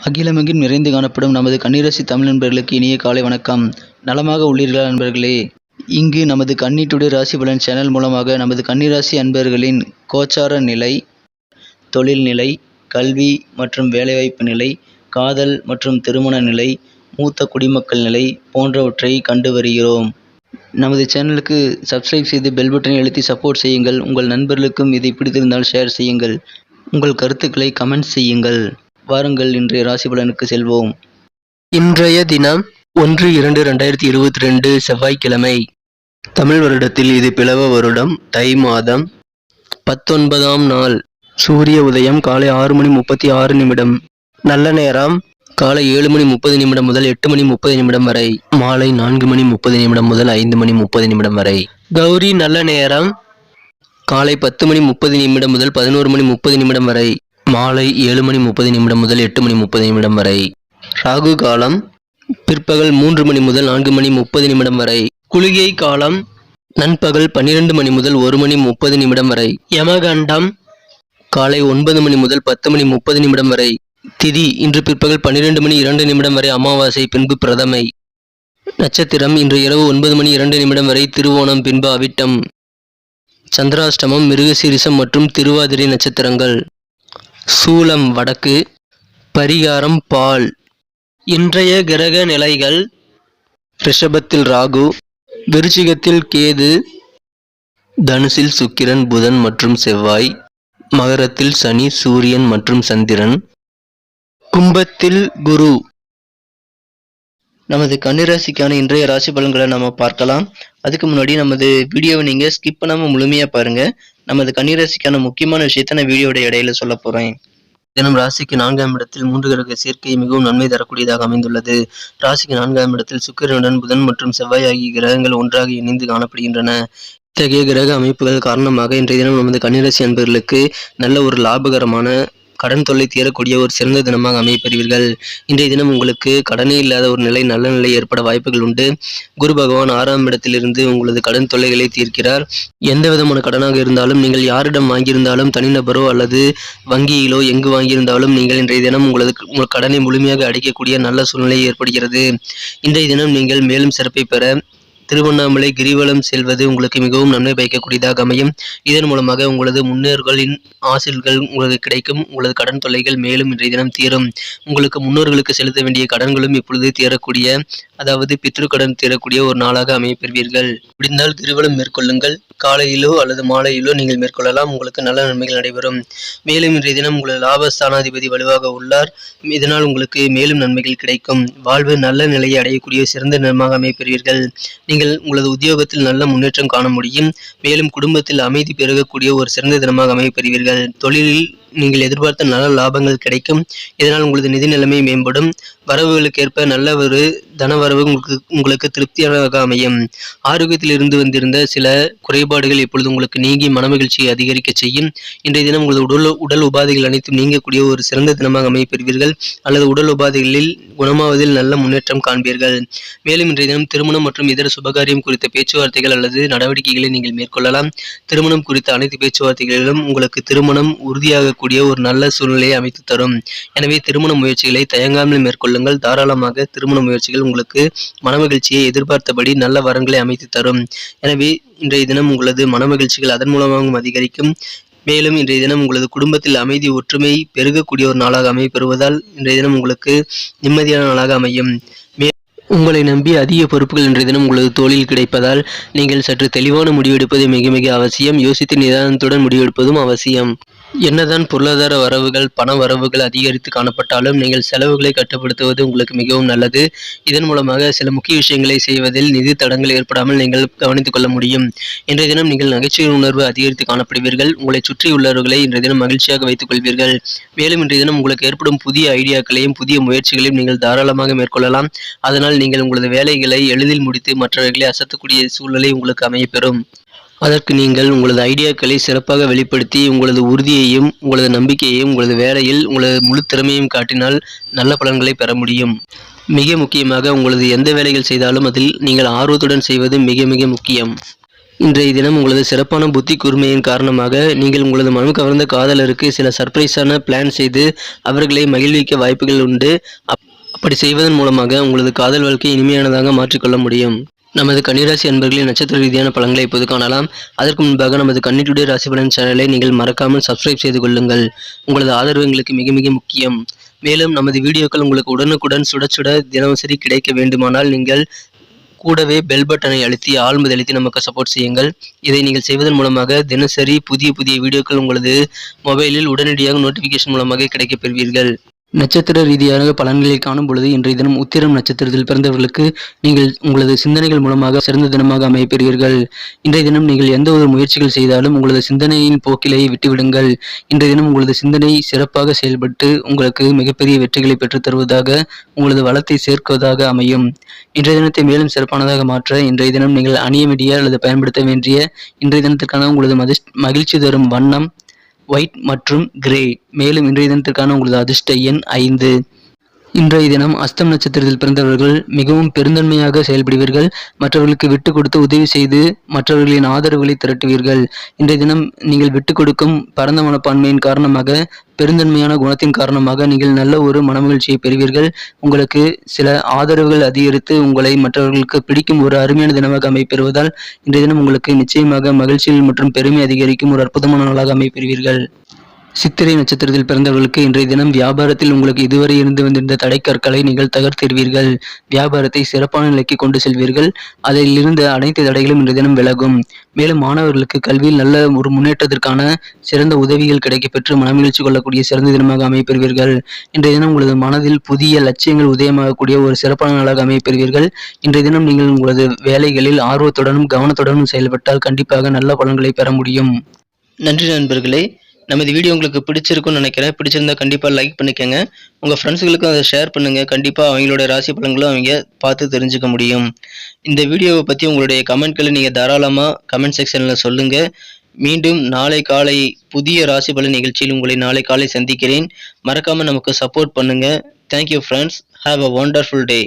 அகிலமெங்கும் நிறைந்து காணப்படும் நமது கன்னிராசி தமிழ் நண்பர்களுக்கு இனிய காலை வணக்கம். நலமாக உள்ளீர்களா நண்பர்களே? இங்கு நமது கன்னி டுடே ராசி பலன் சேனல் மூலமாக நமது கன்னிராசி அன்பர்களின் கோச்சார நிலை, தொழில் நிலை, கல்வி மற்றும் வேலைவாய்ப்பு நிலை, காதல் மற்றும் திருமண நிலை, மூத்த குடிமக்கள் நிலை போன்றவற்றை கண்டு வருகிறோம். நமது சேனலுக்கு சப்ஸ்கிரைப் செய்து பெல் பட்டனை அழுத்தி சப்போர்ட் செய்யுங்கள். உங்கள் நண்பர்களுக்கும் இதை பிடித்திருந்தால் ஷேர் செய்யுங்கள். உங்கள் கருத்துக்களை கமெண்ட் செய்யுங்கள். வாருங்கள் இன்றைய ராசி பலனுக்கு செல்வோம். இன்றைய தினம் 1/2/2022 செவ்வாய்க்கிழமை. தமிழ் வருடத்தில் இது பிளவ வருடம், தை மாதம் 19ஆம் நாள். சூரிய உதயம் காலை 6:36. நல்ல நேரம் காலை 7:30 முதல் 8:30 வரை, மாலை 4:30 முதல் 5:30 வரை. கௌரி நல்ல நேரம் காலை 10:30 முதல் 11:30 வரை, மாலை 7:30 முதல் 8:30 வரை. ராகு காலம் பிற்பகல் 3 முதல் 4:30 வரை. குளிகை காலம் நண்பகல் 12 முதல் 1:30 வரை. யமகண்டம் காலை 9 முதல் 10:30 வரை. திதி இன்று பிற்பகல் 12:02 வரை அமாவாசை, பின்பு பிரதமை. நட்சத்திரம் இன்று இரவு 9:02 வரை திருவோணம், பின்பு அவிட்டம். சந்திராஷ்டமம் மிருகசீரிசம் மற்றும் திருவாதிரை நட்சத்திரங்கள். சூலம் வடக்கு, பரிகாரம் பால். இன்றைய கிரக நிலைகள்: ரிஷபத்தில் ராகு, விருச்சிகத்தில் கேது, தனுசில் சுக்கிரன், புதன் மற்றும் செவ்வாய், மகரத்தில் சனி, சூரியன் மற்றும் சந்திரன், கும்பத்தில் குரு. நமது கன்னிராசிக்கான இன்றைய ராசி பலன்களை நம்ம பார்க்கலாம். அதுக்கு முன்னாடி நமது வீடியோவை நீங்க ஸ்கிப் பண்ணாம முழுமையா பாருங்க. நமது கன்னிராசிக்கான முக்கியமான விஷயத்த நான் வீடியோட இடையில சொல்ல போறேன். தினம் ராசிக்கு 4ஆம் இடத்தில் 3 கிரக சேர்க்கை மிகவும் நன்மை தரக்கூடியதாக அமைந்துள்ளது. ராசிக்கு 4ஆம் இடத்தில் சுக்கிரனுடன் புதன் மற்றும் செவ்வாய் ஆகிய கிரகங்கள் ஒன்றாக இணைந்து காணப்படுகின்றன. இத்தகைய கிரக அமைப்புகள் காரணமாக இன்றைய தினம் நமது கன்னிராசி அன்பர்களுக்கு நல்ல ஒரு லாபகரமான கடன் தொல்லை தீரக்கூடிய ஒரு சிறந்த தினமாக அமையப்பெறுவீர்கள். இன்றைய தினம் உங்களுக்கு கடனே இல்லாத ஒரு நிலை, நல்ல நிலை ஏற்பட வாய்ப்புகள் உண்டு. குரு பகவான் 6ஆம் இடத்திலிருந்து உங்களது கடன் தொல்லைகளை தீர்க்கிறார். எந்த விதமான கடனாக இருந்தாலும், நீங்கள் யாரிடம் வாங்கியிருந்தாலும், தனிநபரோ அல்லது வங்கியிலோ எங்கு வாங்கியிருந்தாலும், நீங்கள் இன்றைய தினம் உங்கள் கடனை முழுமையாக அடைக்கக்கூடிய நல்ல சூழ்நிலை ஏற்படுகிறது. இன்றைய தினம் நீங்கள் மேலும் சிறப்பை பெற திருவண்ணாமலை கிரிவலம் செல்வது உங்களுக்கு மிகவும் நன்மை பயக்கக்கூடியதாக அமையும். இதன் மூலமாக உங்களது முன்னோர்களின் ஆசிர்கள் உங்களுக்கு கிடைக்கும். உங்களது கடன் தொல்லைகள் மேலும் இன்றைய தினம் தீரும். உங்களுக்கு முன்னோர்களுக்கு செலுத்த வேண்டிய கடன்களும் இப்பொழுது தீரக்கூடிய, அதாவது பித்ரு கடன் தீரக்கூடிய ஒரு நாளாக அமையப்பெறுவீர்கள். முடிந்தால் கிரிவலம் மேற்கொள்ளுங்கள். காலையிலோ அல்லது மாலையிலோ நீங்கள் மேற்கொள்ளலாம். உங்களுக்கு நல்ல நன்மைகள் நடைபெறும். மேலும் இன்றைய தினம் உங்களது லாபஸ்தானாதிபதி வலுவாக உள்ளார். இதனால் உங்களுக்கு மேலும் நன்மைகள் கிடைக்கும். வாழ்வு நல்ல நிலையை அடையக்கூடிய சிறந்த தினமாக அமையப்பெறுவீர்கள். நீங்கள் உங்களது உத்தியோகத்தில் நல்ல முன்னேற்றம் காண முடியும். மேலும் குடும்பத்தில் அமைதி பெருகக்கூடிய ஒரு சிறந்த தினமாக அமையப்பெறுவீர்கள். தொழிலில் நீங்கள் எதிர்பார்த்த நல்ல லாபங்கள் கிடைக்கும். இதனால் உங்களது நிதி நிலைமை மேம்படும். வரவுகளுக்கு ஏற்ப நல்ல ஒரு தனவரவு உங்களுக்கு திருப்தியாக அமையும். ஆரோக்கியத்தில் இருந்து வந்திருந்த சில குறைபாடுகள் இப்பொழுது உங்களுக்கு நீங்கி மனமகிழ்ச்சியை அதிகரிக்க செய்யும். இன்றைய தினம் உங்களது உடல் உபாதைகள் அனைத்தும் நீங்கக்கூடிய ஒரு சிறந்த தினமாக அமையப்பெறுவீர்கள். அல்லது உடல் உபாதைகளில் குணமாவதில் நல்ல முன்னேற்றம் காண்பீர்கள். மேலும் இன்றைய தினம் திருமணம் மற்றும் இதர சுபகாரியம் குறித்த பேச்சுவார்த்தைகள் அல்லது நடவடிக்கைகளை நீங்கள் மேற்கொள்ளலாம். திருமணம் குறித்த அனைத்து பேச்சுவார்த்தைகளிலும் உங்களுக்கு திருமணம் உறுதியாகக்கூடிய ஒரு நல்ல சூழ்நிலையை அமைத்து தரும். எனவே திருமண முயற்சிகளை தயங்காமல் மேற்கொள்ளுங்கள். தாராளமாக திருமண முயற்சிகள் உங்களுக்கு மனமகிழ்ச்சியை எதிர்பார்த்தபடி நல்ல வரன்களை அமைத்து தரும். எனவே இன்றைய தினம் உங்களது மனமகிழ்ச்சிகள் அதன் மூலமாகவும் அதிகரிக்கும். மேலும் இன்றைய தினம் உங்களது குடும்பத்தில் அமைதி ஒற்றுமை பெருகக்கூடிய ஒரு நாளாக அமையப்பெறுவதால் இன்றைய தினம் உங்களுக்கு நிம்மதியான நாளாக அமையும். உங்களை நம்பி அதிக பொறுப்புகள் இன்றைய தினம் உங்களது தோளில் கிடைப்பதால் நீங்கள் சற்று தெளிவான முடிவெடுப்பது மிக மிக அவசியம். யோசித்து நிதானத்துடன் முடிவெடுப்பதும் அவசியம். என்னதான் பொருளாதார வரவுகள், பண வரவுகள் அதிகரித்து காணப்பட்டாலும் நீங்கள் செலவுகளை கட்டுப்படுத்துவது உங்களுக்கு மிகவும் நல்லது. இதன் மூலமாக சில முக்கிய விஷயங்களை செய்வதில் நிதி தடங்கள் ஏற்படாமல் நீங்கள் கவனித்துக் கொள்ள முடியும். இன்றைய தினம் நீங்கள் நகைச்சுவை உணர்வு அதிகரித்து காணப்படுவீர்கள். உங்களை சுற்றியுள்ளவர்களை இன்றைய தினம் மகிழ்ச்சியாக வைத்துக் கொள்வீர்கள். மேலும் இன்றைய தினம் உங்களுக்கு ஏற்படும் புதிய ஐடியாக்களையும் புதிய முயற்சிகளையும் நீங்கள் தாராளமாக மேற்கொள்ளலாம். அதனால் நீங்கள் உங்களது வேலைகளை எளிதில் முடித்து மற்றவர்களை அசத்தக்கூடிய சூழ்நிலை உங்களுக்கு அமையப்பெறும். அதற்கு நீங்கள் உங்களது ஐடியாக்களை சிறப்பாக வெளிப்படுத்தி உங்களது உறுதியையும் உங்களது நம்பிக்கையையும் உங்களது வேலையில் உங்களது முழு திறமையும் காட்டினால் நல்ல பலன்களை பெற முடியும். மிக முக்கியமாக உங்களது எந்த வேலைகள் செய்தாலும் அதில் நீங்கள் ஆர்வத்துடன் செய்வது மிக மிக முக்கியம். இன்றைய தினம் உங்களது சிறப்பான புத்தி கூர்மையின் காரணமாக நீங்கள் உங்களது மனம் கவர்ந்த காதலருக்கு சில சர்ப்ரைஸான பிளான் செய்து அவர்களை மகிழ்விக்க வாய்ப்புகள் உண்டு. அப்படி செய்வதன் மூலமாக உங்களது காதல் வாழ்க்கை இனிமையானதாக மாற்றிக்கொள்ள முடியும். நமது கன்னிராசி அன்பர்களின் நட்சத்திர ரீதியான பலன்களை இப்போது காணலாம். அதற்கு முன்பாக நமது கன்னி டுடே ராசி பலன் சேனலை நீங்கள் மறக்காமல் சப்ஸ்கிரைப் செய்து கொள்ளுங்கள். உங்களது ஆதரவு எங்களுக்கு மிக மிக முக்கியம். மேலும் நமது வீடியோக்கள் உங்களுக்கு உடனுக்குடன் சுட சுட தினசரி கிடைக்க வேண்டுமானால் நீங்கள் கூடவே பெல் பட்டனை அழுத்தி ஆழ்மதி அழுத்தி நமக்கு சப்போர்ட் செய்யுங்கள். இதை நீங்கள் செய்வதன் மூலமாக தினசரி புதிய புதிய வீடியோக்கள் உங்களது மொபைலில் உடனடியாக நோட்டிஃபிகேஷன் மூலமாக கிடைக்கப் பெறுவீர்கள். நட்சத்திர ரீதியாக பலன்களை காணும் பொழுது இன்றைய தினம் உத்திரம் நட்சத்திரத்தில் பிறந்தவர்களுக்கு நீங்கள் உங்களது சிந்தனைகள் மூலமாக சிறந்த தினமாக அமைப்பெறுவீர்கள். இன்றைய தினம் நீங்கள் எந்த ஒரு முயற்சிகள் செய்தாலும் உங்களது சிந்தனையின் போக்கிலேயே விட்டுவிடுங்கள். இன்றைய தினம் உங்களது சிந்தனை சிறப்பாக செயல்பட்டு உங்களுக்கு மிகப்பெரிய வெற்றிகளை பெற்றுத் தருவதாக, உங்களது வளத்தை சேர்க்குவதாக அமையும். இன்றைய தினத்தை மேலும் சிறப்பானதாக மாற்ற இன்றைய தினம் நீங்கள் அணிய வேண்டிய அல்லது பயன்படுத்த வேண்டிய இன்றைய தினத்திற்கான உங்களது மகிழ்ச்சி தரும் வண்ணம் ஒயிட் மற்றும் கிரே. மேலும் இன்றைய தினத்திற்கான உங்களது அதிர்ஷ்ட எண் 5. இன்றைய தினம் அஸ்தம் நட்சத்திரத்தில் பிறந்தவர்கள் மிகவும் பெருந்தன்மையாக செயல்படுவீர்கள். மற்றவர்களுக்கு விட்டு கொடுத்து உதவி செய்து மற்றவர்களின் ஆதரவுகளை திரட்டுவீர்கள். இன்றைய தினம் நீங்கள் விட்டு கொடுக்கும் பரந்த மனப்பான்மையின் காரணமாக, பெருந்தன்மையான குணத்தின் காரணமாக நீங்கள் நல்ல ஒரு மனமகிழ்ச்சியை பெறுவீர்கள். உங்களுக்கு சில ஆதரவுகள் அதிகரித்து உங்களை மற்றவர்களுக்கு பிடிக்கும் ஒரு அருமையான தினமாக அமைப்பெறுவதால் இன்றைய தினம் உங்களுக்கு நிச்சயமாக மகிழ்ச்சியில் மற்றும் பெருமை அதிகரிக்கும் ஒரு அற்புதமான நாளாக அமைப்பெறுவீர்கள். சித்திரை நட்சத்திரத்தில் பிறந்தவர்களுக்கு இன்றைய தினம் வியாபாரத்தில் உங்களுக்கு இதுவரை இருந்து வந்திருந்த தடைக்கற்களை நீங்கள் தகர்த்தெறிவீர்கள். வியாபாரத்தை சிறப்பான நிலைக்கு கொண்டு செல்வீர்கள். அதில் இருந்த அனைத்து தடைகளும் இன்றைய தினம் விலகும். மேலும் மாணவர்களுக்கு கல்வியில் நல்ல ஒரு முன்னேற்றத்திற்கான சிறந்த உதவிகள் கிடைக்கப்பெற்று மனமகிழ்ச்சி கொள்ளக்கூடிய சிறந்த தினமாக அமைப்பெறுவீர்கள். இன்றைய தினம் உங்களது மனதில் புதிய லட்சியங்கள் உதயமாகக்கூடிய ஒரு சிறப்பான நாளாக அமைப்பெறுவீர்கள். இன்றைய தினம் நீங்கள் உங்களது வேலைகளில் ஆர்வத்துடனும் கவனத்துடனும் செயல்பட்டால் கண்டிப்பாக நல்ல பலன்களை பெற முடியும். நன்றி நண்பர்களே. நமது வீடியோ உங்களுக்கு பிடிச்சிருக்கும்னு நினைக்கிறேன். பிடிச்சிருந்தா கண்டிப்பாக லைக் பண்ணிக்கோங்க. உங்கள் ஃப்ரெண்ட்ஸுகளுக்கும் அதை ஷேர் பண்ணுங்கள். கண்டிப்பாக அவங்களோட ராசி பலன்களும் அவங்க பார்த்து தெரிஞ்சுக்க முடியும். இந்த வீடியோவை பற்றி உங்களுடைய கமெண்ட்களை நீங்கள் தாராளமாக கமெண்ட் செக்ஷனில் சொல்லுங்கள். மீண்டும் நாளை காலை புதிய ராசி பலன் நிகழ்ச்சியில் உங்களை நாளை காலை சந்திக்கிறேன். மறக்காமல் நமக்கு சப்போர்ட் பண்ணுங்கள். Thank you friends. Have a wonderful day.